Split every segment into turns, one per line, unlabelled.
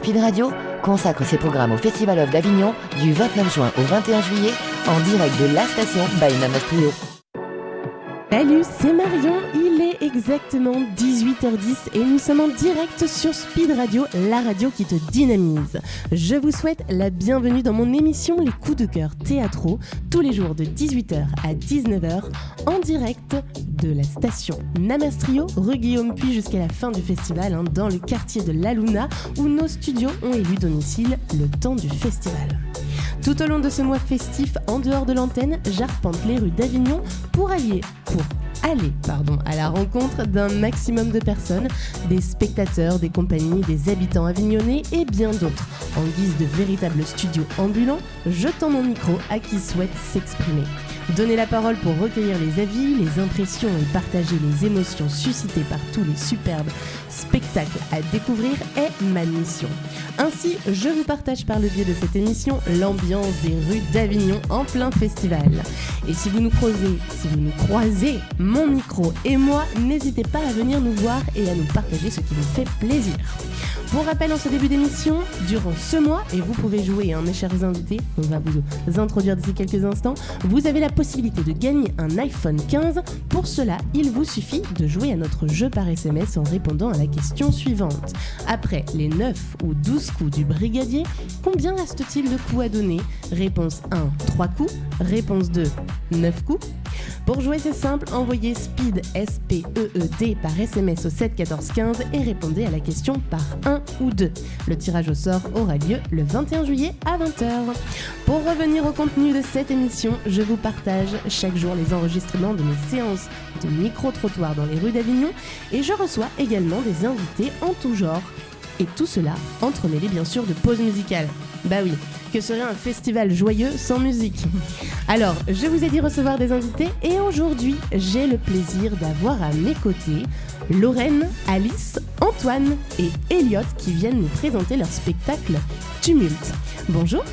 Speed Radio consacre ses programmes au Festival of d'Avignon du 29 juin au 21 juillet en direct de la station by Namastrio.
Salut, c'est Marion, il est exactement 18h10 et nous sommes en direct sur Speed Radio, la radio qui te dynamise. Je vous souhaite la bienvenue dans mon émission Les coups de cœur théâtraux, tous les jours de 18h à 19h, en direct de la station Namastrio, rue Guillaume Puy jusqu'à la fin du festival, dans le quartier de La Luna, où nos studios ont élu domicile le temps du festival. Tout au long de ce mois festif, en dehors de l'antenne, j'arpente les rues d'Avignon pour aller à la rencontre d'un maximum de personnes, des spectateurs, des compagnies, des habitants avignonnais et bien d'autres. En guise de véritable studio ambulant, je tends mon micro à qui souhaite s'exprimer. Donner la parole pour recueillir les avis, les impressions et partager les émotions suscitées par tous les superbes spectacles à découvrir est ma mission. Ainsi, je vous partage par le biais de cette émission l'ambiance des rues d'Avignon en plein festival. Et si vous nous croisez, mon micro et moi, n'hésitez pas à venir nous voir et à nous partager ce qui vous fait plaisir. Pour rappel, en ce début d'émission, durant ce mois, et vous pouvez jouer, mes chers invités, on va vous introduire d'ici quelques instants, vous avez la possibilité de gagner un iPhone 15. Pour cela, il vous suffit de jouer à notre jeu par SMS en répondant à la question suivante. Après les 9 ou 12 coups du brigadier, combien reste-t-il de coups à donner ? Réponse 1, 3 coups. Réponse 2, 9 coups. Pour jouer, c'est simple, envoyez SPEED, S-P-E-E-D par SMS au 7 14 15 et répondez à la question par 1 ou 2. Le tirage au sort aura lieu le 21 juillet à 20h. Pour revenir au contenu de cette émission, je vous partage chaque jour les enregistrements de mes séances de micro-trottoir dans les rues d'Avignon et je reçois également des invités en tout genre. Et tout cela entremêlé bien sûr de pauses musicales. Bah oui, que serait un festival joyeux sans musique ? Alors, je vous ai dit recevoir des invités et aujourd'hui, j'ai le plaisir d'avoir à mes côtés Lorraine, Alice, Antoine et Elliot qui viennent nous présenter leur spectacle Tumulte. Bonjour.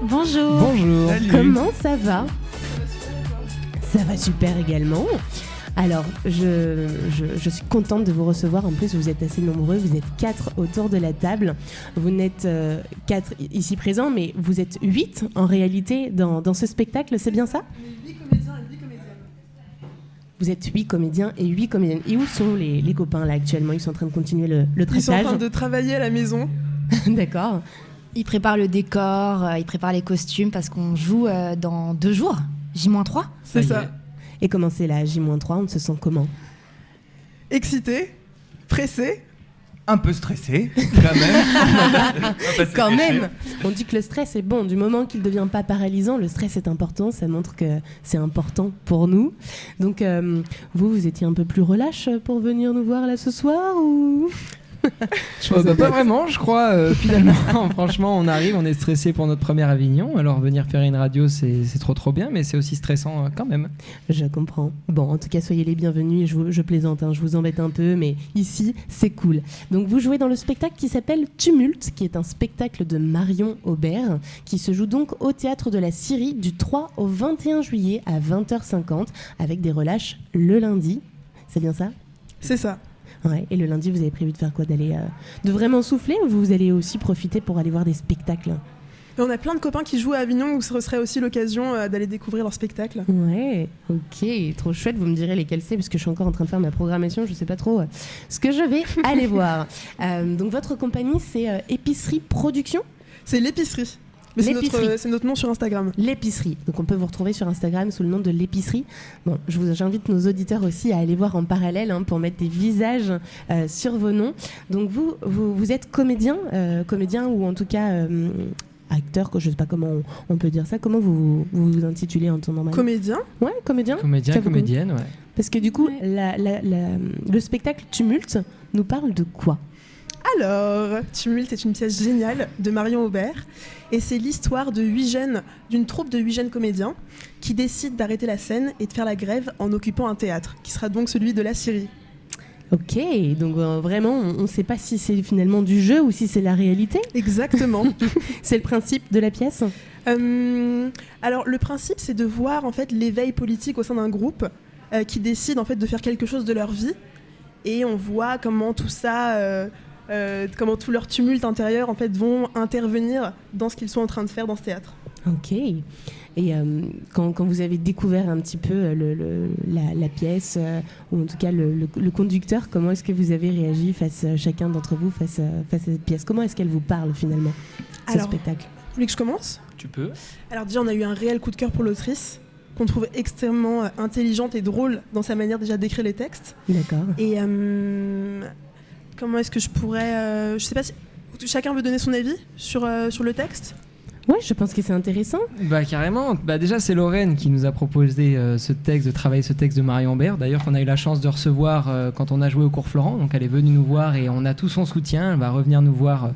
Bonjour.
Bonjour.
Salut. Comment ça va ? Ça va super également. Alors, je suis contente de vous recevoir. En plus, vous êtes assez nombreux. Vous êtes 4 autour de la table. Vous n'êtes 4 ici présents, mais vous êtes 8 en réalité dans ce spectacle. C'est bien ça ?
8 comédiens et 8 comédiennes.
Vous êtes 8 comédiens et 8 comédiennes. Et où sont les copains là actuellement ? Ils sont en train de continuer le traitage.
Ils sont en train de travailler à la maison.
D'accord.
Ils préparent le décor, ils préparent les costumes parce qu'on joue dans 2 jours, J-3.
C'est ça.
Et comment c'est là, J-3 ? On se sent comment ?
Excité, pressé.
Un peu stressé, quand même.
Quand même. On dit que le stress est bon. Du moment qu'il ne devient pas paralysant, le stress est important. Ça montre que c'est important pour nous. Donc, vous étiez un peu plus relâche pour venir nous voir là ce soir ou...
Pas vraiment, je crois. Finalement, franchement, on arrive, on est stressé pour notre première Avignon. Alors venir faire une radio, c'est trop bien, mais c'est aussi stressant quand même.
Je comprends. Bon, en tout cas, soyez les bienvenus. Je plaisante, je vous embête un peu, mais ici, c'est cool. Donc, vous jouez dans le spectacle qui s'appelle Tumulte, qui est un spectacle de Marion Aubert, qui se joue donc au Théâtre de la Syrie du 3 au 21 juillet à 20h50, avec des relâches le lundi. C'est bien ça ?
C'est ça.
Ouais, et le lundi, vous avez prévu de faire quoi ? De vraiment souffler ou vous allez aussi profiter pour aller voir des spectacles ?
Et on a plein de copains qui jouent à Avignon où ce serait aussi l'occasion d'aller découvrir leur spectacle.
Ouais, ok, trop chouette. Vous me direz lesquels c'est, parce que je suis encore en train de faire ma programmation. Je sais pas trop ce que je vais aller voir. Donc votre compagnie, c'est Épicerie Production ?
C'est l'épicerie. Mais c'est notre nom sur Instagram.
L'épicerie. Donc on peut vous retrouver sur Instagram sous le nom de l'épicerie. Bon, j'invite nos auditeurs aussi à aller voir en parallèle pour mettre des visages sur vos noms. Donc vous êtes comédien ou en tout cas acteur, je ne sais pas comment on peut dire ça. Comment vous vous intitulez en temps normal ?
Comédien.
Ouais, comédien.
Comédienne, ouais.
Parce que du coup, le spectacle Tumulte nous parle de quoi ?
Alors, Tumulte est une pièce géniale de Marion Aubert et c'est l'histoire d'une troupe de 8 jeunes comédiens qui décident d'arrêter la scène et de faire la grève en occupant un théâtre, qui sera donc celui de la Syrie.
Ok, donc vraiment, on ne sait pas si c'est finalement du jeu ou si c'est la réalité.
Exactement.
C'est le principe de la pièce ?
Alors, le principe, c'est de voir en fait l'éveil politique au sein d'un groupe qui décide en fait de faire quelque chose de leur vie. Et on voit comment tout ça comment tout leur tumulte intérieur en fait vont intervenir dans ce qu'ils sont en train de faire dans ce théâtre.
Ok. Et quand vous avez découvert un petit peu la pièce, ou en tout cas le conducteur, comment est-ce que vous avez réagi chacun d'entre vous face à cette pièce? Comment est-ce qu'elle vous parle finalement, ce spectacle?
Vous voulez que je commence?
Tu peux.
Alors déjà, on a eu un réel coup de cœur pour l'autrice, qu'on trouve extrêmement intelligente et drôle dans sa manière déjà d'écrire les textes.
D'accord.
Et comment est-ce que je pourrais... je sais pas si chacun veut donner son avis sur le texte.
Ouais, je pense que c'est intéressant.
Bah carrément. Bah déjà c'est Lorraine qui nous a proposé ce texte, de travailler ce texte de Marion Aubert. D'ailleurs qu'on a eu la chance de recevoir quand on a joué au cours Florent. Donc elle est venue nous voir et on a tout son soutien. Elle va revenir nous voir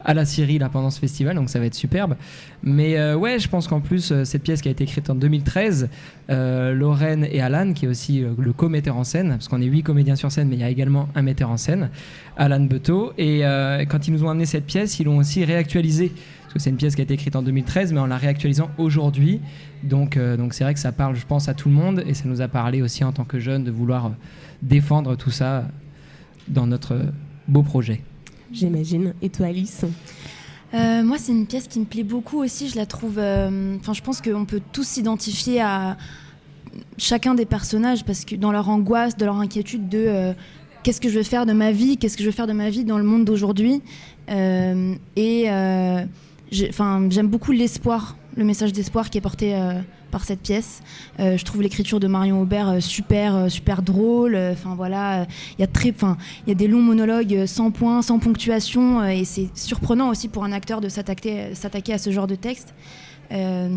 à la Syrie là pendant ce festival, donc ça va être superbe. Mais ouais, je pense qu'en plus cette pièce qui a été écrite en 2013, Lorraine et Alan, qui est aussi le co-metteur en scène, parce qu'on est 8 comédiens sur scène, mais il y a également un metteur en scène, Alan Beteau. Et quand ils nous ont amené cette pièce, ils l'ont aussi réactualisée. Parce que c'est une pièce qui a été écrite en 2013, mais en la réactualisant aujourd'hui. Donc c'est vrai que ça parle, je pense, à tout le monde. Et ça nous a parlé aussi en tant que jeunes de vouloir défendre tout ça dans notre beau projet.
J'imagine. Et toi, Alice?
Moi, c'est une pièce qui me plaît beaucoup aussi. Je la trouve... je pense qu'on peut tous s'identifier à chacun des personnages, parce que dans leur angoisse, de leur inquiétude de... qu'est-ce que je vais faire de ma vie? Qu'est-ce que je vais faire de ma vie dans le monde d'aujourd'hui? J'aime beaucoup l'espoir, le message d'espoir qui est porté par cette pièce. Je trouve l'écriture de Marion Aubert super drôle. Il y a des longs monologues sans point, sans ponctuation, et c'est surprenant aussi pour un acteur de s'attaquer à ce genre de texte. Je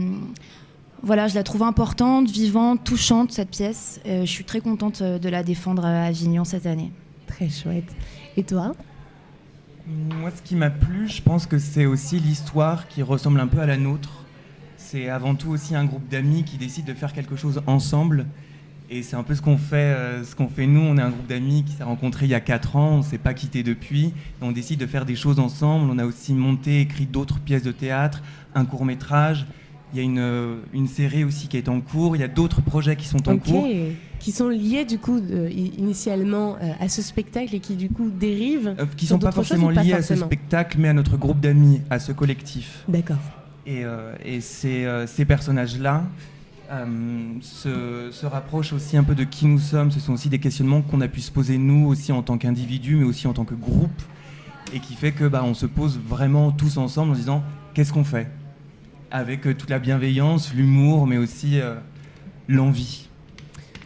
la trouve importante, vivante, touchante, cette pièce. Je suis très contente de la défendre à Avignon cette année.
Très chouette. Et toi ?
Moi, ce qui m'a plu, je pense que c'est aussi l'histoire qui ressemble un peu à la nôtre. C'est avant tout aussi un groupe d'amis qui décide de faire quelque chose ensemble. Et c'est un peu ce qu'on fait nous. On est un groupe d'amis qui s'est rencontrés il y a 4 ans, on ne s'est pas quittés depuis. Et on décide de faire des choses ensemble. On a aussi écrit d'autres pièces de théâtre, un court-métrage. Il y a une série aussi qui est en cours. Il y a d'autres projets qui sont en cours.
Qui sont liés du coup initialement à ce spectacle et qui du coup dérivent
qui ne sont pas forcément liés à ce spectacle, mais à notre groupe d'amis, à ce collectif.
D'accord.
Et ces personnages-là se rapprochent aussi un peu de qui nous sommes. Ce sont aussi des questionnements qu'on a pu se poser nous aussi en tant qu'individus, mais aussi en tant que groupe, et qui fait que on se pose vraiment tous ensemble en se disant qu'est-ce qu'on fait, avec toute la bienveillance, l'humour, mais aussi l'envie.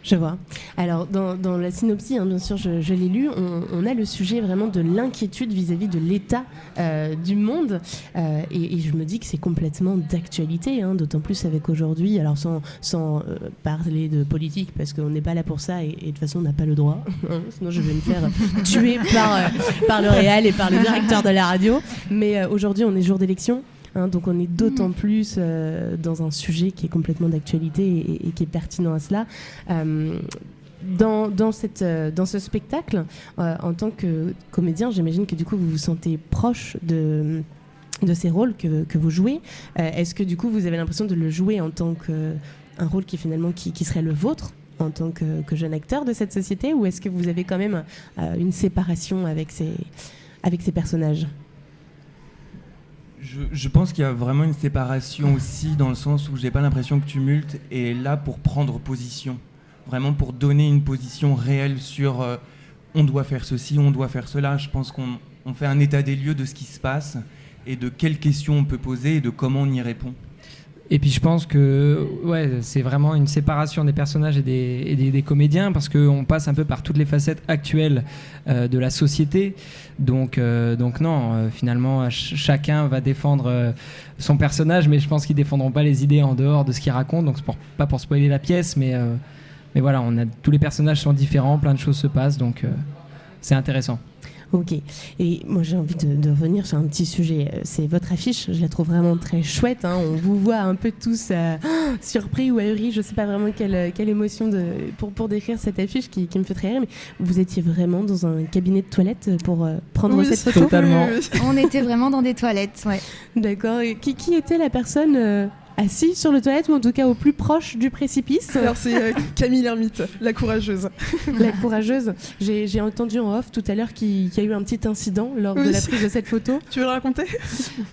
Je vois. Alors, dans la synopsis, bien sûr, je l'ai lu, on a le sujet vraiment de l'inquiétude vis-à-vis de l'état du monde. Et je me dis que c'est complètement d'actualité, d'autant plus avec aujourd'hui, alors sans parler de politique, parce qu'on n'est pas là pour ça, et de toute façon, on n'a pas le droit. Sinon, je vais me faire tuer par le réal et par le directeur de la radio. Mais aujourd'hui, on est jour d'élection. Donc on est d'autant plus dans un sujet qui est complètement d'actualité et qui est pertinent à cela. Dans ce spectacle, en tant que comédien, j'imagine que du coup vous vous sentez proche de ces rôles que vous jouez. Est-ce que du coup vous avez l'impression de le jouer en tant qu'un rôle qui finalement qui serait le vôtre en tant que jeune acteur de cette société, ou est-ce que vous avez quand même une séparation avec ces personnages ?
Je pense qu'il y a vraiment une séparation aussi, dans le sens où j'ai pas l'impression que Tumulte est là pour prendre position, vraiment pour donner une position réelle sur on doit faire ceci, on doit faire cela. Je pense qu'on fait un état des lieux de ce qui se passe et de quelles questions on peut poser et de comment on y répond.
Et puis je pense que c'est vraiment une séparation des personnages et des comédiens, parce qu'on passe un peu par toutes les facettes actuelles de la société. Donc non, finalement, chacun va défendre son personnage, mais je pense qu'ils ne défendront pas les idées en dehors de ce qu'ils racontent. Donc c'est pas pour spoiler la pièce, mais voilà, tous les personnages sont différents, plein de choses se passent, donc c'est intéressant.
Ok, et moi j'ai envie de revenir sur un petit sujet, c'est votre affiche, je la trouve vraiment très chouette, on vous voit un peu tous surpris ou ahuris, je sais pas vraiment quelle émotion pour décrire cette affiche qui me fait très rire, mais vous étiez vraiment dans un cabinet de toilettes pour prendre cette photo ?
Totalement.
On était vraiment dans des toilettes, ouais.
D'accord, et qui était la personne assis sur le toilette ou en tout cas au plus proche du précipice.
Alors c'est Camille l'ermite, la courageuse.
La courageuse. J'ai entendu en off tout à l'heure qu'il y a eu un petit incident lors de la prise de cette photo.
Tu veux le raconter?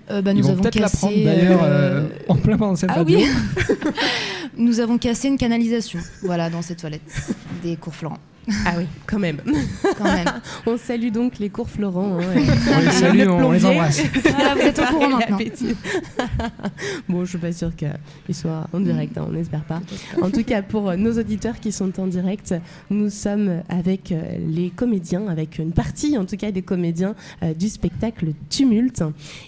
Ils
Nous
vont
avons
peut-être
cassé,
l'apprendre d'ailleurs en plein pendant cette radio.
oui. Nous avons cassé une canalisation, voilà, dans ces toilettes des cours Florent.
Ah oui, quand même.
Quand même.
On salue donc les cours Florent.
On les salue, on les embrasse.
Voilà, vous êtes au courant
Et
maintenant.
appétit. Bon, je suis pas sûre qu'ils soient en direct, on n'espère pas. En tout cas, pour nos auditeurs qui sont en direct, nous sommes avec les comédiens, avec une partie en tout cas des comédiens du spectacle Tumulte.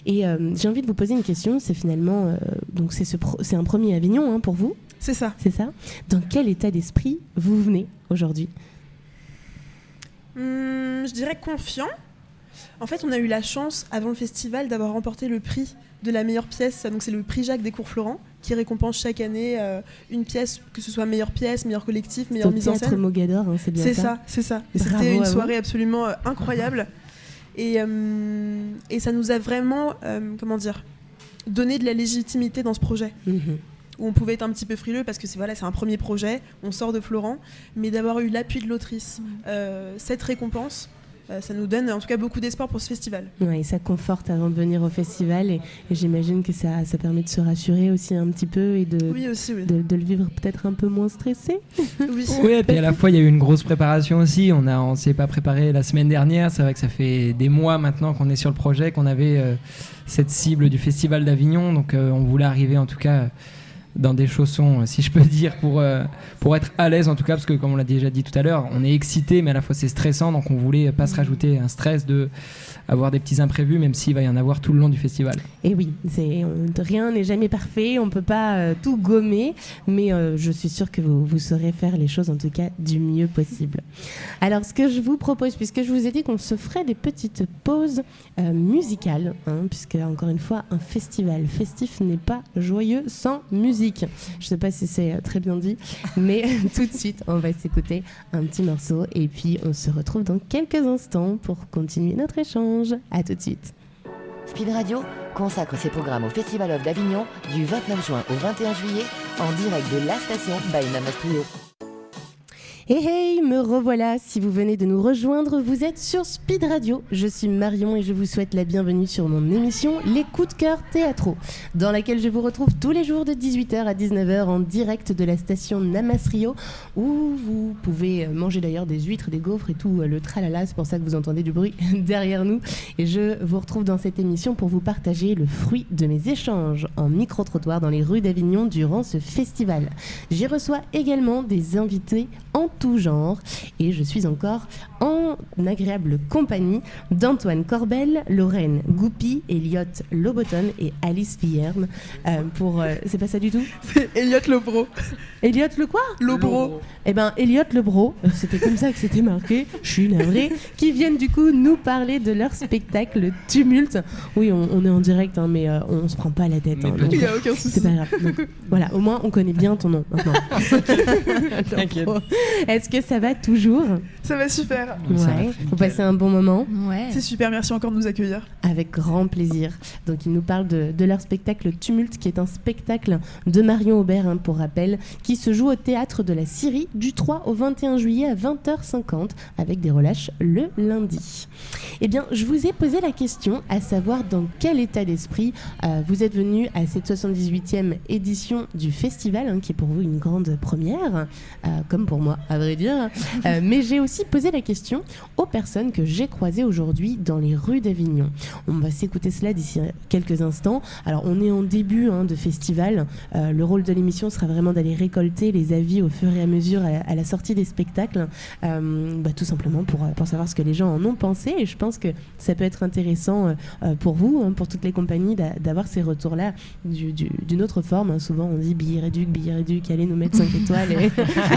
Et j'ai envie de vous poser une question, c'est finalement, donc c'est un premier Avignon pour vous,
C'est ça.
c'est ça? Dans quel état d'esprit vous venez aujourd'hui?
Je dirais confiant. En fait, on a eu la chance, avant le festival, d'avoir remporté le prix de la meilleure pièce. Donc, c'est le prix Jacques des Cours Florent, qui récompense chaque année une pièce, que ce soit meilleure pièce, meilleur collectif, meilleure mise en
Théâtre
scène.
Mogador, c'est bien ça.
C'est ça. Et
Bravo
c'était
à
une
vous.
soirée absolument incroyable. Et ça nous a vraiment, donné de la légitimité dans ce projet.
Mhm.
Où on pouvait être un petit peu frileux parce que c'est un premier projet, on sort de Florent, mais d'avoir eu l'appui de l'autrice, cette récompense, ça nous donne en tout cas beaucoup d'espoir pour ce festival.
Ouais, ça conforte avant de venir au festival et j'imagine que ça permet de se rassurer aussi un petit peu et
Oui, aussi, oui.
de le vivre peut-être un peu moins stressé.
Oui.
Oui, et puis à la fois il y a eu une grosse préparation aussi. On s'y est pas préparé la semaine dernière. C'est vrai que ça fait des mois maintenant qu'on est sur le projet, qu'on avait cette cible du Festival d'Avignon. Donc on voulait arriver en tout cas dans des chaussons, si je peux dire, pour être à l'aise en tout cas, parce que comme on l'a déjà dit tout à l'heure, on est excité mais à la fois c'est stressant, donc on voulait pas se rajouter un stress de avoir des petits imprévus, même s'il va y en avoir tout le long du festival.
Et oui, rien n'est jamais parfait, on peut pas tout gommer, mais je suis sûre que vous saurez faire les choses en tout cas du mieux possible. Alors ce que je vous propose, puisque je vous ai dit qu'on se ferait des petites pauses musicales, puisque encore une fois un festival festif n'est pas joyeux sans musique. Je sais pas si c'est très bien dit, mais tout de suite on va s'écouter un petit morceau et puis on se retrouve dans quelques instants pour continuer notre échange. À tout de suite.
Speed Radio consacre ses programmes au Festival of d'Avignon du 29 juin au 21 juillet en direct de la station by Namas Trio.
Hey, me revoilà. Si vous venez de nous rejoindre, vous êtes sur Speed Radio. Je suis Marion et je vous souhaite la bienvenue sur mon émission Les Coups de cœur théâtraux, dans laquelle je vous retrouve tous les jours de 18h à 19h en direct de la station Namas Rio, où vous pouvez manger d'ailleurs des huîtres, des gaufres et tout le tralala. C'est pour ça que vous entendez du bruit derrière nous. Et je vous retrouve dans cette émission pour vous partager le fruit de mes échanges en micro-trottoir dans les rues d'Avignon durant ce festival. J'y reçois également des invités en tout genre et je suis encore en agréable compagnie d'Antoine Corbel, Lorraine Goupy, Elliot Loboton et Alice Vierne c'est pas ça du tout?
C'est Elliot Lebro.
Elliot le quoi?
Lebro.
Eh ben Elliot Lebro, c'était comme ça que c'était marqué, je suis navrée, qui viennent du coup nous parler de leur spectacle Tumulte. Oui, on est en direct, mais on se prend pas la tête. Donc,
Il n'y a aucun souci.
c'est pas grave. Donc, voilà, au moins on connaît bien ton nom maintenant.
T'inquiète.
Est-ce que ça va toujours?
Ça va super.
Ça va
Ouais.
très
Vous passez un bon moment?
Ouais.
C'est super, merci encore de nous accueillir.
Avec grand plaisir. Donc ils nous parlent de leur spectacle Tumulte, qui est un spectacle de Marion Aubert, pour rappel, qui se joue au théâtre de la Syrie du 3 au 21 juillet à 20h50, avec des relâches le lundi. Eh bien, je vous ai posé la question, à savoir dans quel état d'esprit vous êtes venus à cette 78e édition du festival, qui est pour vous une grande première, comme pour moi, à vrai dire. Mais j'ai aussi posé la question aux personnes que j'ai croisées aujourd'hui dans les rues d'Avignon. On va s'écouter cela d'ici quelques instants. Alors, on est en début de festival. Le rôle de l'émission sera vraiment d'aller récolter les avis au fur et à mesure à la sortie des spectacles, tout simplement pour savoir ce que les gens en ont pensé. Et je pense que ça peut être intéressant pour vous, pour toutes les compagnies, d'avoir ces retours-là d'une autre forme. Souvent, on dit billet réduc, allez nous mettre 5 étoiles et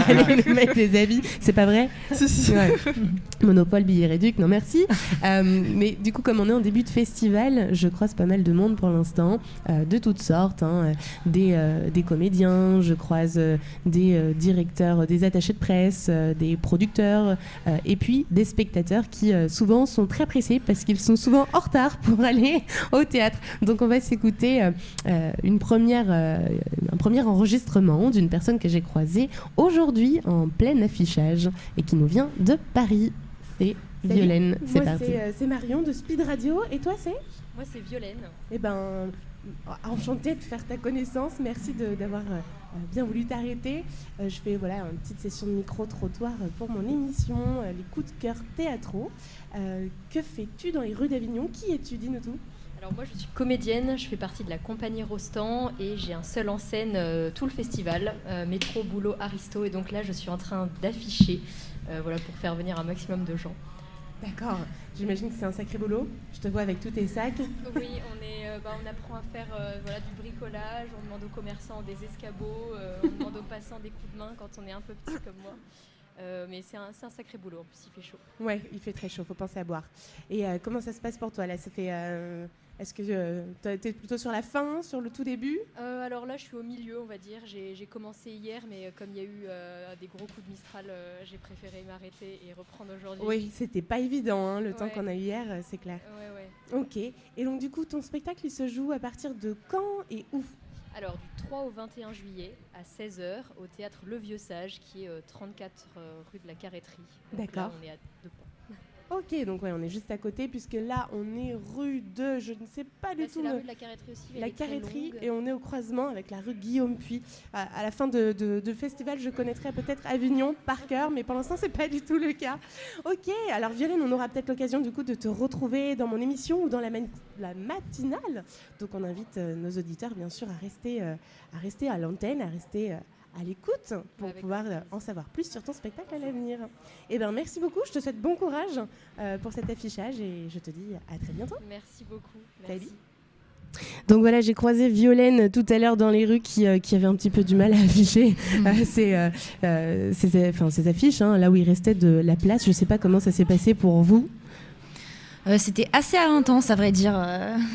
allez nous mettre des avis. C'est pas vrai?
Si.
Ouais. Monopole, billets réduc, non merci. Mais du coup, comme on est en début de festival, je croise pas mal de monde pour l'instant, de toutes sortes, hein, des comédiens, je croise des directeurs, des attachés de presse, des producteurs, et puis des spectateurs qui souvent sont très pressés parce qu'ils sont souvent en retard pour aller au théâtre. Donc on va s'écouter un premier enregistrement d'une personne que j'ai croisée aujourd'hui en plein affichage et qui nous vient de Paris. C'est Violaine, c'est parti. C'est Marion de Speed Radio, et toi c'est ?
Moi c'est Violaine.
Eh ben, enchantée de faire ta connaissance, merci d'avoir bien voulu t'arrêter. Je fais une petite session de micro-trottoir pour mon émission, les coups de cœur théâtraux. Que fais-tu dans les rues d'Avignon ? Qui es-tu ? Dis-nous tout.
Alors moi je suis comédienne, je fais partie de la compagnie Rostand et j'ai un seul en scène tout le festival, métro, boulot, aristo, et donc là je suis en train d'afficher pour faire venir un maximum de gens.
D'accord, j'imagine que c'est un sacré boulot, je te vois avec tous tes sacs.
Oui, on apprend à faire du bricolage, on demande aux commerçants des escabeaux, on demande aux passants des coups de main quand on est un peu petit comme moi. Mais c'est un sacré boulot, en plus il fait chaud.
Ouais, il fait très chaud, faut penser à boire. Et comment ça se passe pour toi là ? Ça fait, est-ce que tu étais plutôt sur la fin, sur le tout début ?
Alors là je suis au milieu on va dire, j'ai commencé hier mais comme il y a eu des gros coups de Mistral, j'ai préféré m'arrêter et reprendre aujourd'hui.
Oui, c'était pas évident hein, le temps qu'on a eu hier, c'est clair.
Ouais.
Ok, et donc du coup ton spectacle il se joue à partir de quand et où ?
Alors du 3 au 21 juillet à 16h au théâtre Le Vieux Sage qui est 34 rue de la Carretterie. Donc
d'accord.
Là, on est à 2 points.
Ok, donc on est juste à côté puisque là on est rue de, je ne sais pas du tout.
C'est la rue de la Carretterie aussi.
La Carretterie, et on est au croisement avec la rue Guillaume-Puy. À la fin de festival, je connaîtrai peut-être Avignon par cœur, mais pour l'instant c'est pas du tout le cas. Ok, alors Violaine, on aura peut-être l'occasion du coup de te retrouver dans mon émission ou dans la matinale. Donc on invite nos auditeurs bien sûr à rester à l'antenne, à rester à l'écoute pour pouvoir en savoir plus sur ton spectacle à l'avenir. Eh bien, merci beaucoup. Je te souhaite bon courage pour cet affichage et je te dis à très bientôt.
Merci beaucoup. Merci.
Donc voilà, j'ai croisé Violaine tout à l'heure dans les rues qui avait un petit peu du mal à afficher ses affiches, là où il restait de la place. Je ne sais pas comment ça s'est passé pour vous.
C'était assez intense, à vrai dire,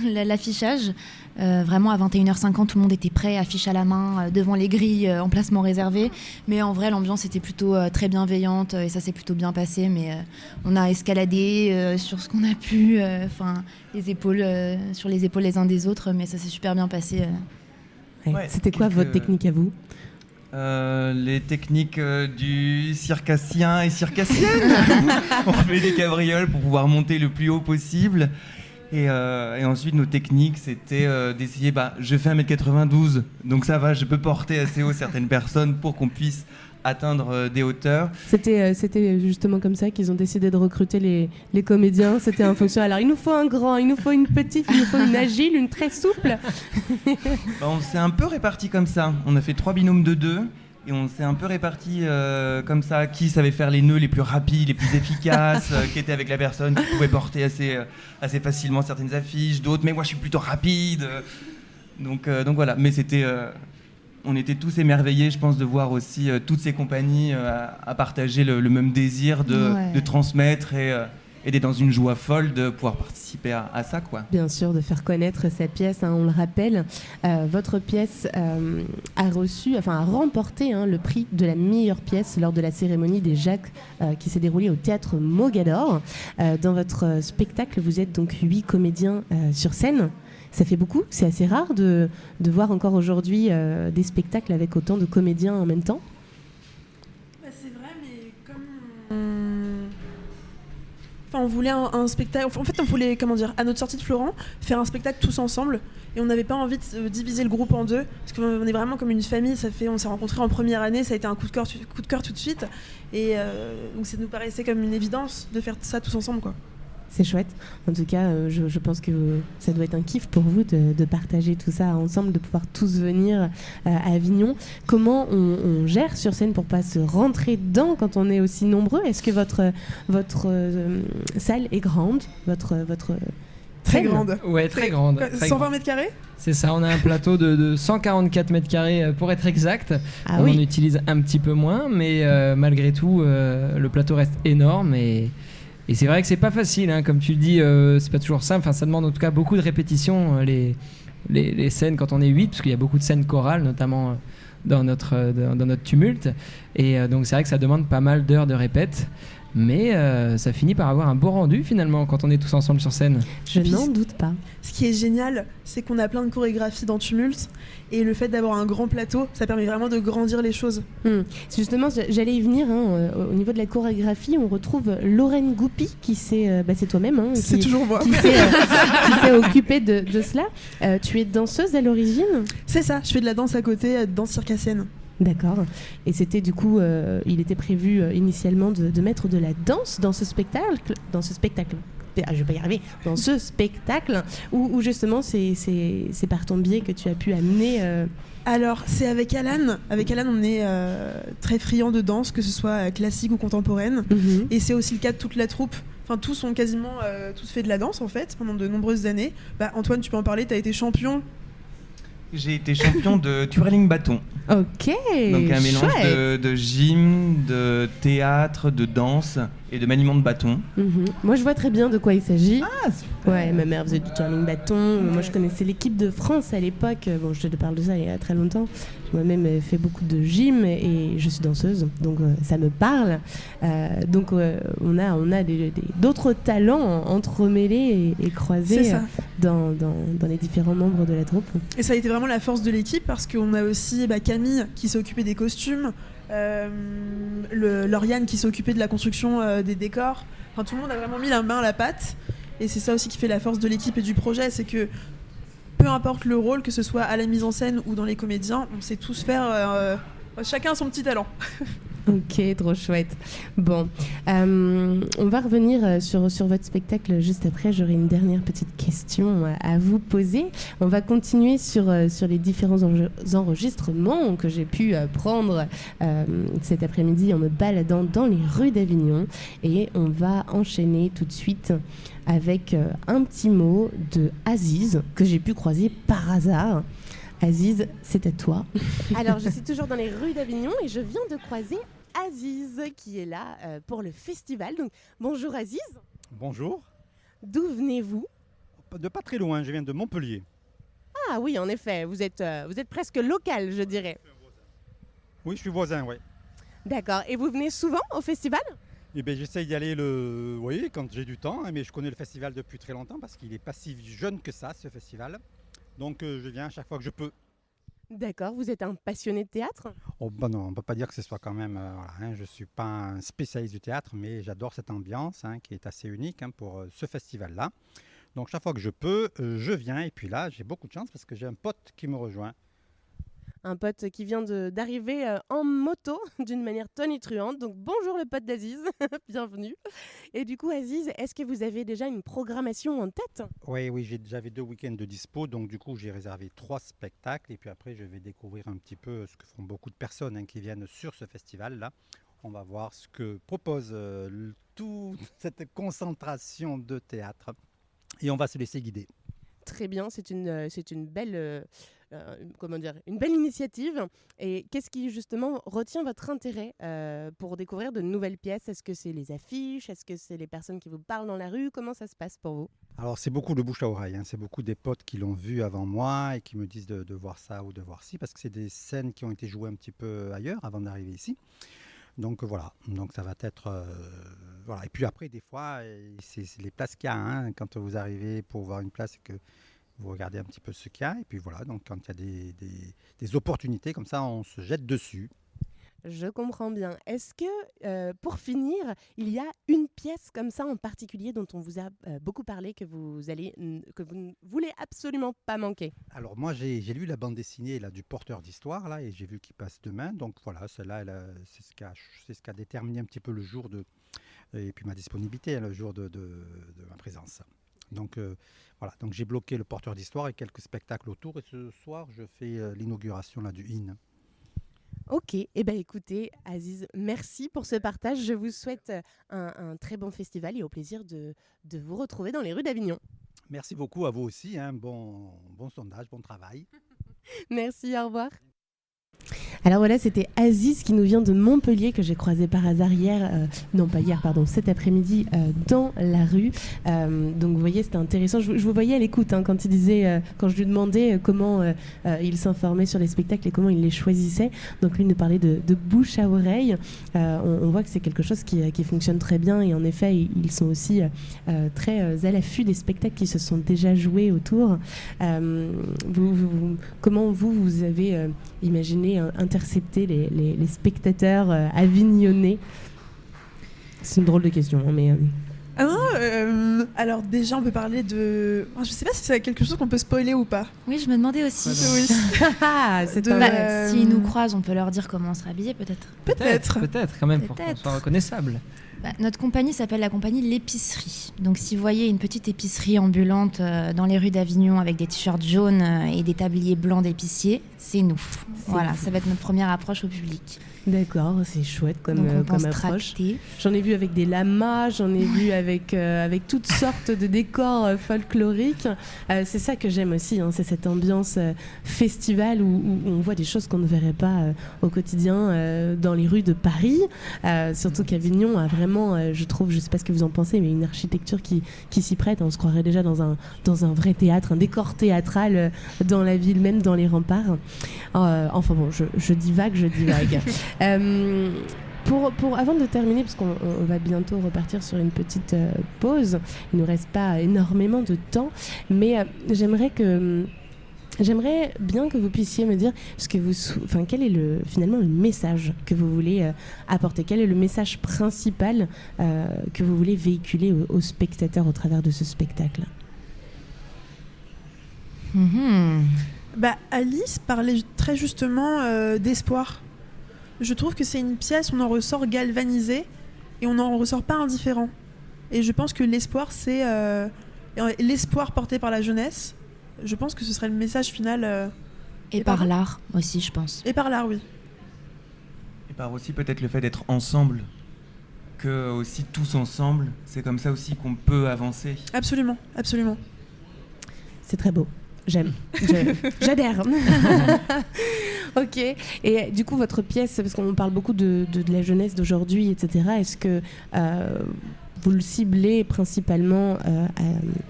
l'affichage. Vraiment, à 21h50, tout le monde était prêt, affiche à la main, devant les grilles, emplacement réservé. Mais en vrai, l'ambiance était plutôt très bienveillante et ça s'est plutôt bien passé. Mais on a escaladé sur ce qu'on a pu, sur les épaules les uns des autres, mais ça s'est super bien passé.
Ouais. C'était quoi votre technique à vous ?
Les techniques du circassien et circassienne. On fait des cabrioles pour pouvoir monter le plus haut possible. Et ensuite, nos techniques, c'était d'essayer... je fais 1m92, donc ça va, je peux porter assez haut certaines personnes pour qu'on puisse atteindre des hauteurs.
C'était justement comme ça qu'ils ont décidé de recruter les comédiens. C'était en fonction. Alors, il nous faut un grand, il nous faut une petite, il nous faut une agile, une très souple.
On s'est un peu répartis comme ça. On a fait 3 binômes de 2. Et on s'est un peu répartis comme ça, qui savait faire les nœuds les plus rapides, les plus efficaces, qui était avec la personne, qui pouvait porter assez facilement certaines affiches, d'autres, mais moi je suis plutôt rapide. Donc voilà, mais on était tous émerveillés, je pense, de voir aussi toutes ces compagnies à partager le même désir de transmettre et d'être dans une joie folle de pouvoir participer à ça, quoi.
Bien sûr, de faire connaître sa pièce, on le rappelle. Votre pièce a remporté le prix de la meilleure pièce lors de la cérémonie des Jacques qui s'est déroulée au théâtre Mogador. Dans votre spectacle, vous êtes donc 8 comédiens sur scène. Ça fait beaucoup, c'est assez rare de voir encore aujourd'hui des spectacles avec autant de comédiens en même temps.
C'est vrai, mais comme on voulait un spectacle... En fait, on voulait, à notre sortie de Florent, faire un spectacle tous ensemble. Et on n'avait pas envie de diviser le groupe en deux. Parce qu'on est vraiment comme une famille. On s'est rencontrés en première année, ça a été un coup de cœur tout de suite. Et donc ça nous paraissait comme une évidence de faire ça tous ensemble, quoi.
C'est chouette. En tout cas, je pense que ça doit être un kiff pour vous de partager tout ça ensemble, de pouvoir tous venir à Avignon. Comment on gère sur scène pour pas se rentrer dedans quand on est aussi nombreux ? Est-ce que votre salle est grande ?
Très
scène.
grande.
Ouais, très grande. Très
120
grande.
mètres carrés.
C'est ça, on a un plateau de 144 mètres carrés pour être exact.
Ah
On
oui.
en utilise un petit peu moins, mais malgré tout, le plateau reste énorme et c'est vrai que c'est pas facile, hein, comme tu le dis, c'est pas toujours simple. Enfin, ça demande en tout cas beaucoup de répétitions, les scènes quand on est 8, parce qu'il y a beaucoup de scènes chorales, notamment dans notre tumulte. Et donc c'est vrai que ça demande pas mal d'heures de répète. Mais ça finit par avoir un beau rendu finalement quand on est tous ensemble sur scène.
Je
Puis-
n'en doute pas.
Ce qui est génial, c'est qu'on a plein de chorégraphies dans Tumulte, et le fait d'avoir un grand plateau, ça permet vraiment de grandir les choses.
C'est justement, j'allais y venir. Au niveau de la chorégraphie, on retrouve Lorraine Goupy, qui c'est toi-même. Hein,
C'est toujours moi.
qui s'est occupée de cela. Tu es danseuse à l'origine ?
C'est ça, je fais de la danse à côté, danse circassienne.
D'accord. Et c'était du coup, il était prévu initialement de mettre de la danse dans ce spectacle. Je vais pas y arriver. Dans ce spectacle, où justement c'est par ton biais que tu as pu amener.
Alors, c'est avec Alan. Avec Alan, on est très friand de danse, que ce soit classique ou contemporaine. Et c'est aussi le cas de toute la troupe. Enfin, tous ont quasiment tous fait de la danse, en fait, pendant de nombreuses années. Antoine, tu peux en parler, tu as été champion.
J'ai été champion de twirling bâton.
Ok.
Donc un mélange
chouette.
de gym, de théâtre, de danse et de maniement de bâton.
Moi, je vois très bien de quoi il s'agit.
Ah, super.
Ouais, ma mère faisait du twirling bâton. Moi, je connaissais l'équipe de France à l'époque. Bon, je te parle de ça il y a très longtemps. J'ai moi-même fait beaucoup de gym et je suis danseuse, donc ça me parle. Donc, on a d'autres talents entremêlés et
C'est
croisés
ça.
dans les différents membres de la troupe.
Et ça a été vraiment la force de l'équipe, parce qu'on a aussi Camille qui s'est occupée des costumes, Lauriane qui s'est occupée de la construction des décors. Enfin, tout le monde a vraiment mis la main à la pâte. Et c'est ça aussi qui fait la force de l'équipe et du projet, c'est que peu importe le rôle, que ce soit à la mise en scène ou dans les comédiens, on sait tous faire chacun son petit talent.
Ok, trop chouette. Bon, on va revenir sur votre spectacle juste après. J'aurai une dernière petite question à vous poser. On va continuer sur les différents enregistrements que j'ai pu prendre cet après-midi en me baladant dans les rues d'Avignon. Et on va enchaîner tout de suite avec un petit mot de Aziz que j'ai pu croiser par hasard. Aziz, c'est à toi. Alors, je suis toujours dans les rues d'Avignon et je viens de croiser Aziz qui est là pour le festival. Donc, bonjour Aziz.
Bonjour.
D'où venez-vous ?
De pas très loin, je viens de Montpellier.
Ah oui, en effet, vous êtes presque local, je dirais.
Oui, je suis voisin, oui.
D'accord. Et vous venez souvent au festival ?
Eh bien, j'essaye d'y aller quand j'ai du temps, mais je connais le festival depuis très longtemps parce qu'il n'est pas si jeune que ça, ce festival. Donc, je viens à chaque fois que je peux.
D'accord. Vous êtes un passionné de théâtre ?
Oh, non, on ne peut pas dire que ce soit quand même... je ne suis pas un spécialiste du théâtre, mais j'adore cette ambiance qui est assez unique pour ce festival-là. Donc, chaque fois que je peux, je viens. Et puis là, j'ai beaucoup de chance parce que j'ai un pote qui me rejoint.
Un pote qui vient d'arriver en moto d'une manière tonitruante. Donc bonjour le pote d'Aziz, bienvenue. Et du coup Aziz, est-ce que vous avez déjà une programmation en tête ?
Oui, j'avais 2 week-ends de dispo, donc du coup j'ai réservé 3 spectacles et puis après je vais découvrir un petit peu ce que font beaucoup de personnes qui viennent sur ce festival-là. On va voir ce que propose toute cette concentration de théâtre et on va se laisser guider.
Très bien, c'est une belle... une belle initiative. Et qu'est-ce qui justement retient votre intérêt pour découvrir de nouvelles pièces ? Est-ce que c'est les affiches ? Est-ce que c'est les personnes qui vous parlent dans la rue ? Comment ça se passe pour vous ?
Alors c'est beaucoup de bouche à oreille, c'est beaucoup des potes qui l'ont vu avant moi et qui me disent de voir ça ou de voir ci, parce que c'est des scènes qui ont été jouées un petit peu ailleurs avant d'arriver ici. Donc voilà, donc ça va être... voilà. Et puis après, des fois, c'est les places qu'il y a. Quand vous arrivez pour voir une place et que vous regardez un petit peu ce qu'il y a. Et puis voilà, donc quand il y a des opportunités comme ça, on se jette dessus.
Je comprends bien. Est-ce que, pour finir, il y a une pièce comme ça en particulier dont on vous a beaucoup parlé, que vous ne voulez absolument pas manquer ?
Alors moi, j'ai lu la bande dessinée là, du porteur d'histoire, là, et j'ai vu qu'il passe demain. Donc voilà, celle-là, c'est ce qui a déterminé un petit peu le jour et puis ma disponibilité, le jour de ma présence. Donc voilà, donc j'ai bloqué le porteur d'histoire et quelques spectacles autour. Et ce soir, je fais l'inauguration là, du IN.
Ok, eh bien écoutez Aziz, merci pour ce partage. Je vous souhaite un très bon festival et au plaisir de vous retrouver dans les rues d'Avignon.
Merci beaucoup à vous aussi. Bon sondage, bon travail.
Merci, au revoir. Alors voilà, c'était Aziz qui nous vient de Montpellier, que j'ai croisé par hasard cet après-midi dans la rue. Donc vous voyez, c'était intéressant. Je vous voyais à l'écoute quand il disait, quand je lui demandais comment il s'informait sur les spectacles et comment il les choisissait. Donc lui nous parlait de bouche à oreille. On voit que c'est quelque chose qui fonctionne très bien, et en effet, ils sont aussi très à l'affût des spectacles qui se sont déjà joués autour. Comment vous avez imaginé intercepter les spectateurs avignonnais? C'est une drôle de question, mais...
Alors déjà, on peut parler de... Je sais pas si c'est quelque chose qu'on peut spoiler ou pas.
Oui, je me demandais aussi.
Oui.
S'ils nous croisent, on peut leur dire comment on sera habillés, peut-être.
Peut-être, quand même, pour qu'on soit reconnaissable.
Notre compagnie s'appelle la compagnie L'Épicerie. Donc si vous voyez une petite épicerie ambulante dans les rues d'Avignon avec des t-shirts jaunes et des tabliers blancs d'épiciers, c'est nous. Voilà, ça va être notre première approche au public.
D'accord, c'est chouette comme approche.
Tracter.
J'en ai vu avec des lamas, j'en ai vu avec toutes sortes de décors folkloriques. C'est ça que j'aime aussi, c'est cette ambiance festival où on voit des choses qu'on ne verrait pas au quotidien dans les rues de Paris. Surtout qu'Avignon a vraiment, je trouve, je ne sais pas ce que vous en pensez, mais une architecture qui s'y prête. On se croirait déjà dans un vrai théâtre, un décor théâtral dans la ville, même dans les remparts. Enfin bon, je divague. Avant de terminer, parce qu'on va bientôt repartir sur une petite pause, il ne nous reste pas énormément de temps, mais j'aimerais bien que vous puissiez me dire quel est finalement le message que vous voulez apporter, quel est le message principal que vous voulez véhiculer aux spectateurs au travers de ce spectacle.
Alice parlait très justement d'espoir. Je trouve que c'est une pièce, on en ressort galvanisé et on n'en ressort pas indifférent. Et je pense que l'espoir, c'est l'espoir porté par la jeunesse. Je pense que ce serait le message final.
Et par l'art aussi, je pense.
Et par l'art, oui.
Et par aussi peut-être le fait d'être ensemble, que aussi tous ensemble, c'est comme ça aussi qu'on peut avancer.
Absolument.
C'est très beau. J'adhère. Ok. Et du coup, votre pièce, parce qu'on parle beaucoup de la jeunesse d'aujourd'hui, etc. Est-ce que vous le ciblez principalement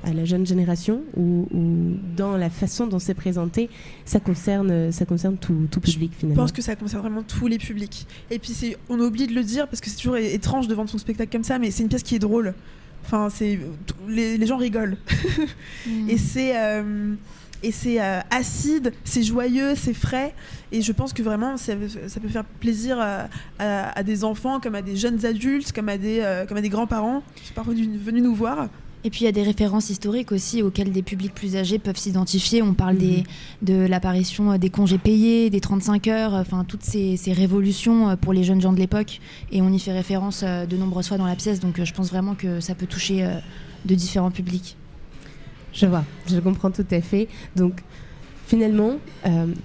à la jeune génération ou dans la façon dont c'est présenté, ça concerne tout public finalement?
Je pense que ça concerne vraiment tous les publics. Et puis on a oublié de le dire parce que c'est toujours étrange de vendre son spectacle comme ça, mais c'est une pièce qui est drôle. Enfin, les gens rigolent. Et c'est acide, c'est joyeux, c'est frais. Et je pense que vraiment, ça peut faire plaisir à des enfants, comme à des jeunes adultes, comme à des grands-parents qui sont parfois venus nous voir.
Et puis il y a des références historiques aussi auxquelles des publics plus âgés peuvent s'identifier. On parle de l'apparition des congés payés, des 35 heures, enfin toutes ces révolutions pour les jeunes gens de l'époque. Et on y fait référence de nombreuses fois dans la pièce. Donc je pense vraiment que ça peut toucher de différents publics.
Je vois, je comprends tout à fait. Donc, finalement,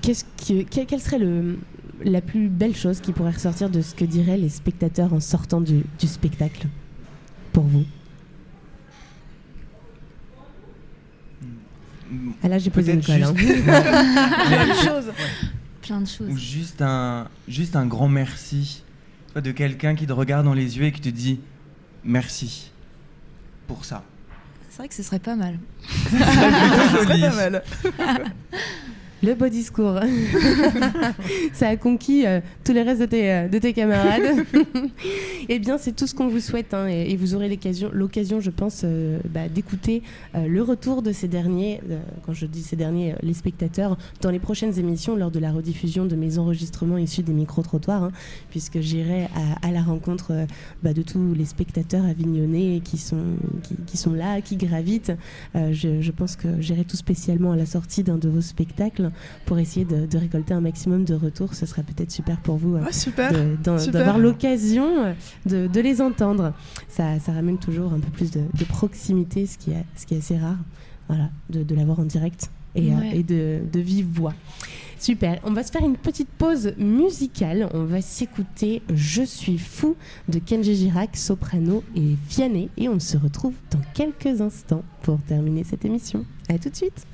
quelle serait la plus belle chose qui pourrait ressortir de ce que diraient les spectateurs en sortant du spectacle, pour vous? Ah là, j'ai posé une colle.
Plein de choses.
Ou juste un grand merci de quelqu'un qui te regarde dans les yeux et qui te dit merci pour ça.
C'est vrai que ce serait pas mal.
Ce serait pas mal.
Le beau discours. Ça a conquis tous les restes de tes camarades. Eh bien, c'est tout ce qu'on vous souhaite. Et vous aurez l'occasion, je pense, d'écouter le retour de ces derniers, quand je dis ces derniers, les spectateurs, dans les prochaines émissions, lors de la rediffusion de mes enregistrements issus des micro-trottoirs, puisque j'irai à la rencontre de tous les spectateurs avignonnais qui sont là, qui gravitent. Je pense que j'irai tout spécialement à la sortie d'un de vos spectacles pour essayer de récolter un maximum de retours. Ce sera peut-être super pour vous d'avoir l'occasion de les entendre. Ça ramène toujours un peu plus de proximité, ce qui est assez rare, voilà, de l'avoir en direct et de vive voix. Super, on va se faire une petite pause musicale. On va s'écouter Je suis fou de Kenji Girac, soprano et Vianney. Et on se retrouve dans quelques instants pour terminer cette émission. À tout de suite.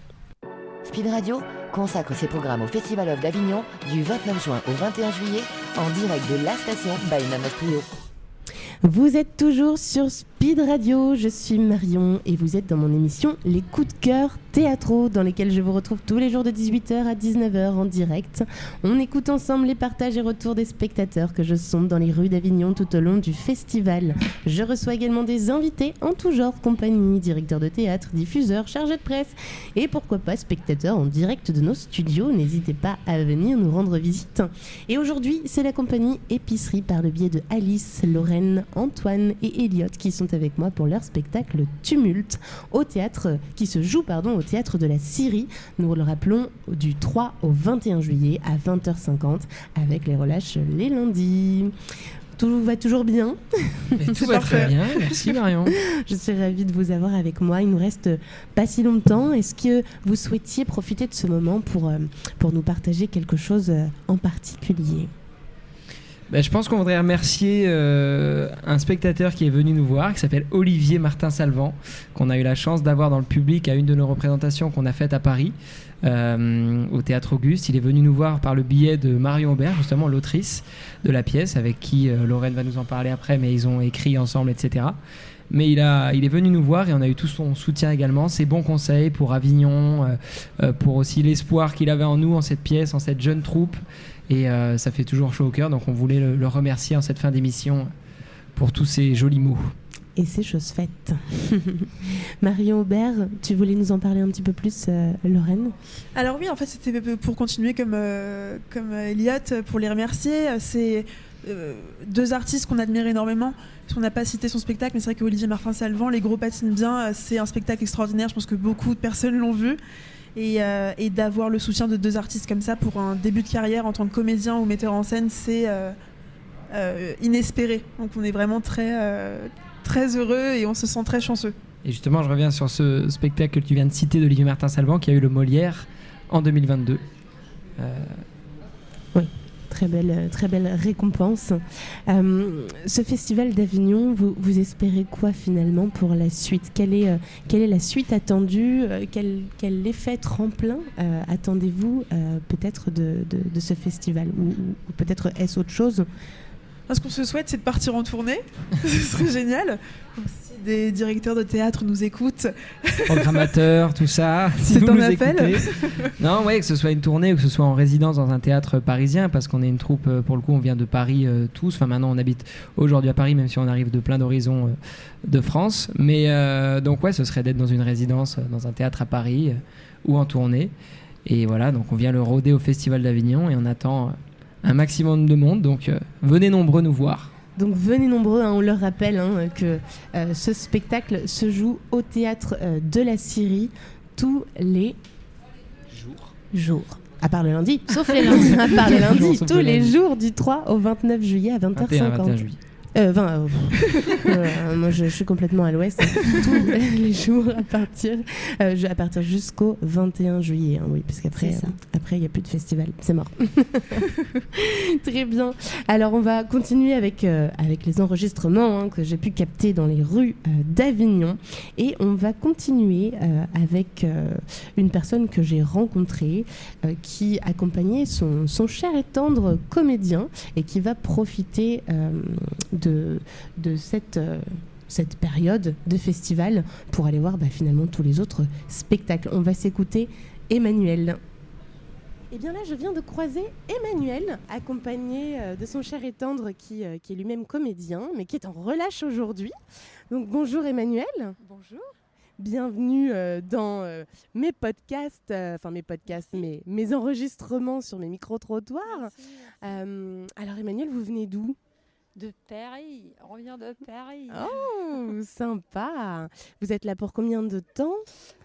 Speed Radio consacre ses programmes au Festival of d'Avignon du 29 juin au 21 juillet en direct de la station by Namas Trio.
Vous êtes toujours sur Speed Radio, je suis Marion et vous êtes dans mon émission Les coups de cœur théâtraux dans lesquels je vous retrouve tous les jours de 18h à 19h en direct. On écoute ensemble les partages et retours des spectateurs que je sonde dans les rues d'Avignon tout au long du festival. Je reçois également des invités en tout genre, compagnie, directeurs de théâtre, diffuseurs, chargés de presse et pourquoi pas spectateurs en direct de nos studios. N'hésitez pas à venir nous rendre visite. Et aujourd'hui, c'est la compagnie Épicerie par le biais de Alice, Lorraine, Antoine et Elliot qui sont avec moi pour leur spectacle Tumulte qui se joue au théâtre de la Syrie. Nous le rappelons du 3 au 21 juillet à 20h50 avec les relâches les lundis. Tout va toujours bien.
Tout va très bien, merci Marion.
Je suis ravie de vous avoir avec moi. Il nous reste pas si longtemps. Est-ce que vous souhaitiez profiter de ce moment pour nous partager quelque chose en particulier ?
Je pense qu'on voudrait remercier un spectateur qui est venu nous voir, qui s'appelle Olivier Martin-Salvant, qu'on a eu la chance d'avoir dans le public à une de nos représentations qu'on a faites à Paris, au Théâtre Auguste. Il est venu nous voir par le biais de Marion Aubert, justement l'autrice de la pièce, avec qui Lorraine va nous en parler après, mais ils ont écrit ensemble, etc. Mais il est venu nous voir et on a eu tout son soutien également, ses bons conseils pour Avignon, pour aussi l'espoir qu'il avait en nous, en cette pièce, en cette jeune troupe. Et ça fait toujours chaud au cœur, donc on voulait le remercier en cette fin d'émission pour tous ces jolis mots.
Et c'est chose faite. Marion Aubert, tu voulais nous en parler un petit peu plus, Lorraine ?
Alors oui, en fait, c'était pour continuer comme Elliot, pour les remercier. C'est deux artistes qu'on admire énormément. On n'a pas cité son spectacle, mais c'est vrai qu'Olivier Martin-Salvant, Les Gros patinent bien, c'est un spectacle extraordinaire. Je pense que beaucoup de personnes l'ont vu. Et d'avoir le soutien de deux artistes comme ça pour un début de carrière en tant que comédien ou metteur en scène, c'est inespéré. Donc on est vraiment très, très heureux et on se sent très chanceux.
Et justement, je reviens sur ce spectacle que tu viens de citer d'Olivier Martin-Salvant qui a eu le Molière en 2022.
Oui. Très belle récompense. Ce festival d'Avignon, vous espérez quoi finalement pour la suite ? Quelle est la suite attendue ? Quel effet tremplin attendez-vous peut-être de ce festival ? Ou peut-être est-ce autre chose ?
Ce qu'on se souhaite, c'est de partir en tournée. Ce serait génial. Si des directeurs de théâtre nous écoutent.
Programmateurs, tout ça. Si
c'est
un
appel.
Non, ouais, que ce soit une tournée ou que ce soit en résidence dans un théâtre parisien, parce qu'on est une troupe, pour le coup, on vient de Paris tous. Enfin, maintenant, on habite aujourd'hui à Paris, même si on arrive de plein d'horizons de France. Mais donc, ouais, ce serait d'être dans une résidence, dans un théâtre à Paris ou en tournée. Et voilà, donc on vient le rôder au Festival d'Avignon et on attend un maximum de monde. Donc, venez nombreux nous voir.
Donc venez nombreux, on leur rappelle que ce spectacle se joue au théâtre de la Syrie tous les jours. À part le lundi.
Sauf les lundis.
À part les lundis, tous les jours du 3 au 29 juillet à 20h50.
21 juillet.
Moi je suis complètement à l'ouest. Tous les jours à partir jusqu'au 21 juillet. Oui, parce qu'après il n'y a plus de festival. C'est mort. Très bien. Alors on va continuer avec les enregistrements que j'ai pu capter dans les rues d'Avignon. Et on va continuer avec une personne que j'ai rencontrée qui accompagnait son cher et tendre comédien et qui va profiter de cette période de festival pour aller voir finalement tous les autres spectacles. On va s'écouter Emmanuel. Et bien là, je viens de croiser Emmanuel, accompagné de son cher et tendre qui est lui-même comédien, mais qui est en relâche aujourd'hui. Donc bonjour Emmanuel.
Bonjour.
Bienvenue dans mes podcasts, mes enregistrements sur mes micro-trottoirs. Alors Emmanuel, vous venez d'où ?
De Paris, on revient de Paris.
Oh, sympa. Vous êtes là pour combien de temps ?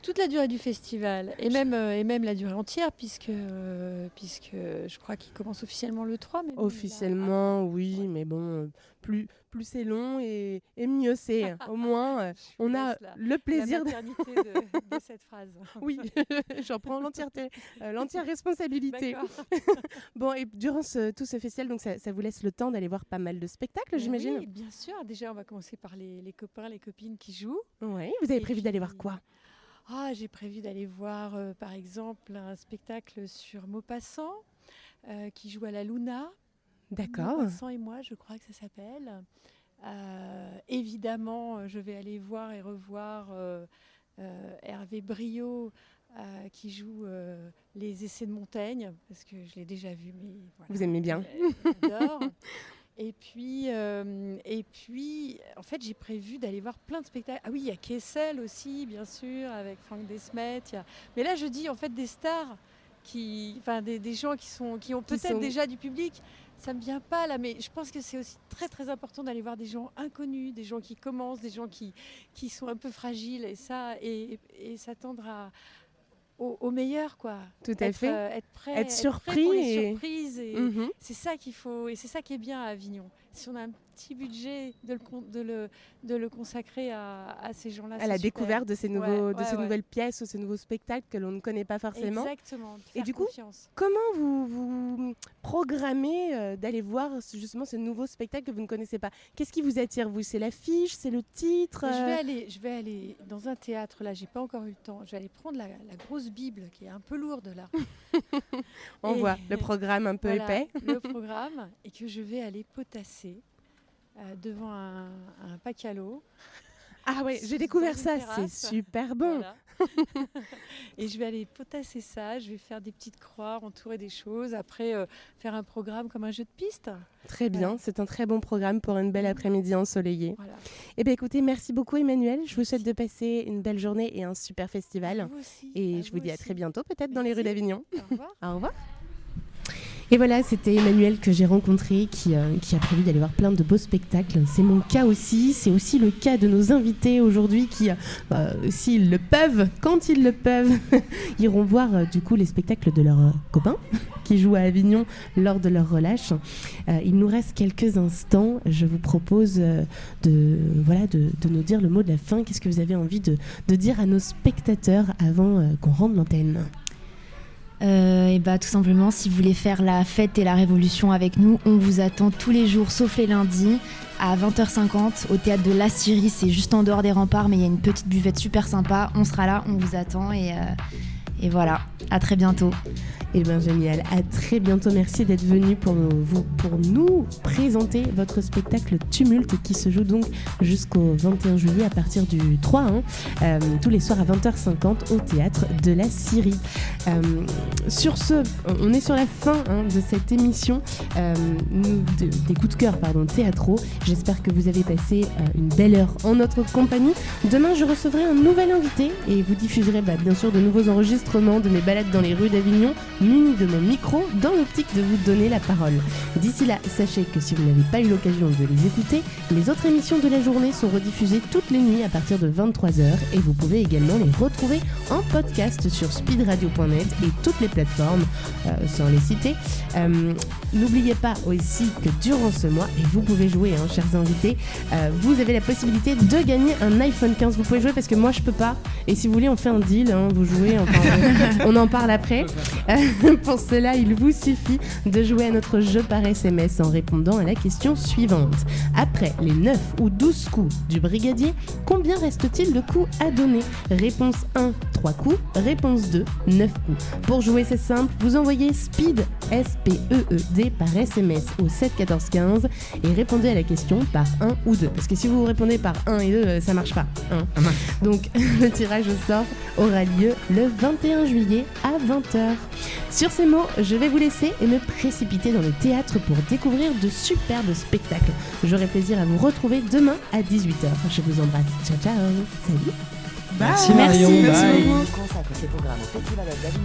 Toute la durée du festival, et même la durée entière, puisque je crois qu'il commence officiellement le 3. Mais
officiellement, oui, mais bon, plus c'est long et mieux c'est. Au moins, on a le plaisir.
La maternité de cette phrase.
Oui, j'en prends l'entière responsabilité. Bon, et durant tout ce festival, donc ça vous laisse le temps d'aller voir pas mal de spectacles, j'imagine.
Oui, bien sûr. Déjà, on va commencer par les copains, les copines qui jouent.
Oui, vous avez prévu d'aller voir quoi?
J'ai prévu d'aller voir, par exemple, un spectacle sur Maupassant qui joue à la Luna.
D'accord.
Maupassant et moi, je crois que ça s'appelle. Évidemment, je vais aller voir et revoir Hervé Briot qui joue Les Essais de Montaigne, parce que je l'ai déjà vu, mais voilà.
Vous aimez bien.
J'adore. Et puis, en fait, j'ai prévu d'aller voir plein de spectacles. Ah oui, il y a Kessel aussi, bien sûr, avec Franck Desmet. Mais là, je dis en fait des stars, des gens qui ont peut-être déjà du public. Ça me vient pas là, mais je pense que c'est aussi très très important d'aller voir des gens inconnus, des gens qui commencent, des gens qui sont un peu fragiles et s'attendre au meilleur, quoi.
Tout à fait.
Être prêt,
être surpris
pour les surprises. Et
c'est
ça qu'il faut, et c'est ça qui est bien à Avignon. Si on a un petit budget, de le consacrer à ces gens-là.
À la découverte de ces nouvelles pièces ou ces nouveaux spectacles que l'on ne connaît pas forcément.
Exactement.
Et du coup, comment vous programmez d'aller voir justement ce nouveau spectacle que vous ne connaissez pas? Qu'est-ce qui vous attire, vous? C'est l'affiche, c'est le titre?
Je vais aller dans un théâtre, là, j'ai pas encore eu le temps. Je vais aller prendre la grosse Bible qui est un peu lourde là.
On voit le programme un peu épais.
Le programme, et que je vais aller potasser devant un pacalo.
Ah ouais, j'ai découvert ça, c'est super bon.
Voilà. Et je vais aller potasser ça, je vais faire des petites croix, entourer des choses, après faire un programme comme un jeu de piste.
Très bien, c'est un très bon programme pour une belle après-midi ensoleillée.
Voilà.
Eh bien écoutez, merci beaucoup Emmanuelle, je vous souhaite de passer une belle journée et un super festival.
Vous aussi,
et je vous dis à très bientôt, peut-être dans les rues d'Avignon.
Au revoir.
Au revoir. Et voilà, c'était Emmanuelle que j'ai rencontré qui a prévu d'aller voir plein de beaux spectacles. C'est mon cas aussi, c'est aussi le cas de nos invités aujourd'hui qui, s'ils le peuvent, quand ils le peuvent, iront voir du coup les spectacles de leurs copains qui jouent à Avignon lors de leur relâche. Il nous reste quelques instants. Je vous propose de nous dire le mot de la fin. Qu'est-ce que vous avez envie de dire à nos spectateurs avant qu'on rende l'antenne ?
Tout simplement, si vous voulez faire la fête et la révolution avec nous, on vous attend tous les jours sauf les lundis à 20h50 au théâtre de La Syrie. C'est juste en dehors des remparts, mais il y a une petite buvette super sympa. On sera là, on vous attend et voilà, à très bientôt.
Eh bien génial, à très bientôt. Merci d'être venu pour nous présenter votre spectacle Tumulte qui se joue donc jusqu'au 21 juillet à partir du 3 tous les soirs à 20h50 au théâtre de La Syrie. Sur ce, on est sur la fin de cette émission des coups de cœur théâtraux. J'espère que vous avez passé une belle heure en notre compagnie. Demain, je recevrai un nouvel invité et vous diffuserez bien sûr de nouveaux enregistrements de mes balades dans les rues d'Avignon, muni de mon micro dans l'optique de vous donner la parole. D'ici là, sachez que si vous n'avez pas eu l'occasion de les écouter, les autres émissions de la journée sont rediffusées toutes les nuits à partir de 23h et vous pouvez également les retrouver en podcast sur speedradio.net et toutes les plateformes, sans les citer. N'oubliez pas aussi que durant ce mois, et vous pouvez jouer, chers invités, vous avez la possibilité de gagner un iPhone 15. Vous pouvez jouer parce que moi je peux pas. Et si vous voulez, on fait un deal, vous jouez, on en parle après. Pour cela, il vous suffit de jouer à notre jeu par SMS en répondant à la question suivante. Après les 9 ou 12 coups du brigadier, combien reste-t-il de coups à donner? Réponse 1, 3 coups. Réponse 2, 9 coups. Pour jouer, c'est simple, vous envoyez SPEED, S-P-E-E-D, par SMS au 7 14 15 et répondez à la question par 1 ou 2. Parce que si vous répondez par 1 et 2, ça marche pas. Donc, le tirage au sort aura lieu le 21 juillet à 20h. Sur ces mots, je vais vous laisser et me précipiter dans le théâtre pour découvrir de superbes spectacles. J'aurai plaisir à vous retrouver demain à 18h. Je vous embrasse. Ciao, ciao. Salut.
Merci Marion.
Bye. On consacre ces programmes au Festival of d'Avignon